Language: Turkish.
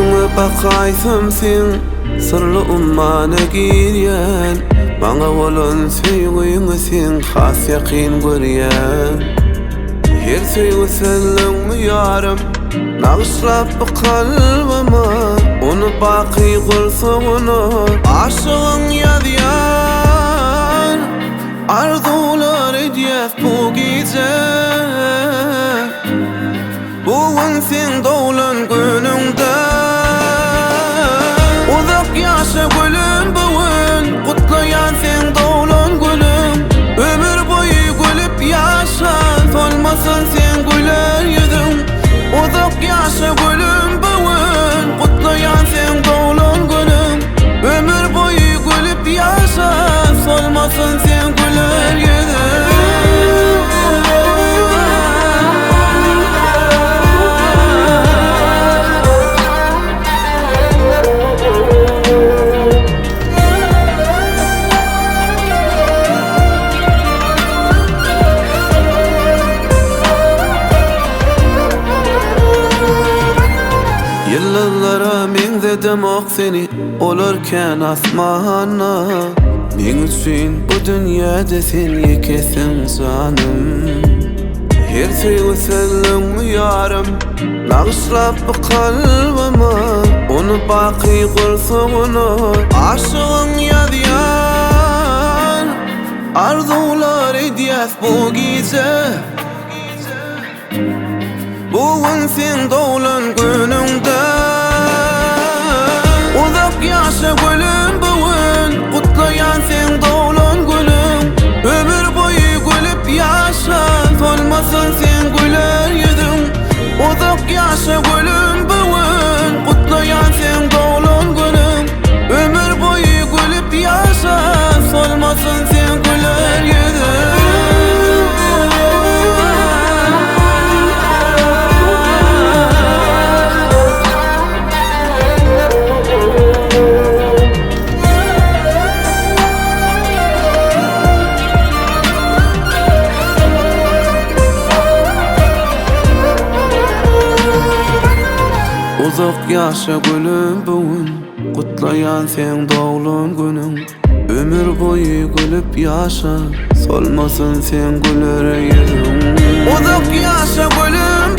Yüzüme bakaysam sen sırlı ummana giryen, bana olan söýgüňi sen has ýakyn görýän. Her söýgü senin ýarym nagşlap kalbyma, onu baky gulsugyny aşygyň ýadýar. Arzular edýär bu gece, bugün sen dowlan günüňde. Uzak ýaşa gülüm bugün, gutlaýan sen dowlan günüň. Ömür boyu gülüp ýaşa, solmasyn sen güler ýüzüň. Uzak ýaşa gülüm bugün, gutlaýan sen dowlan günüň. Ömür boyu gülüp ýaşa, solmasyn sen güler ýüzüň. Yıllara meňzedem ok seni olarken asmana. Men üçin bu dünýäde sen ýekesin janym. Her söýgü senin ýarym nagşlap kalbyma, onu baky gulsugyny aşygyň ýadýar. Arzular edýär bu gece, bugün sen dowlan günüňde. Uzak ýaşa gülüm bugün, gutlaýan sen dowlan günüň. Ömür boyu gülüp ýaşa, solmasyn sen güler ýüzüň. Uzak ýaşa gülüm bugün, gutlaýan sen dowlan günüň. Ömür boyu gülüp ýaşa, solmasyn sen güler ýüzüň. Uzak ýaşa gülüm bugün, gutlaýan sen dowlan günüň. Ömür boyu gülüp ýaşa, solmasyn sen güler ýüzüň. Uzak ýaşa gülüm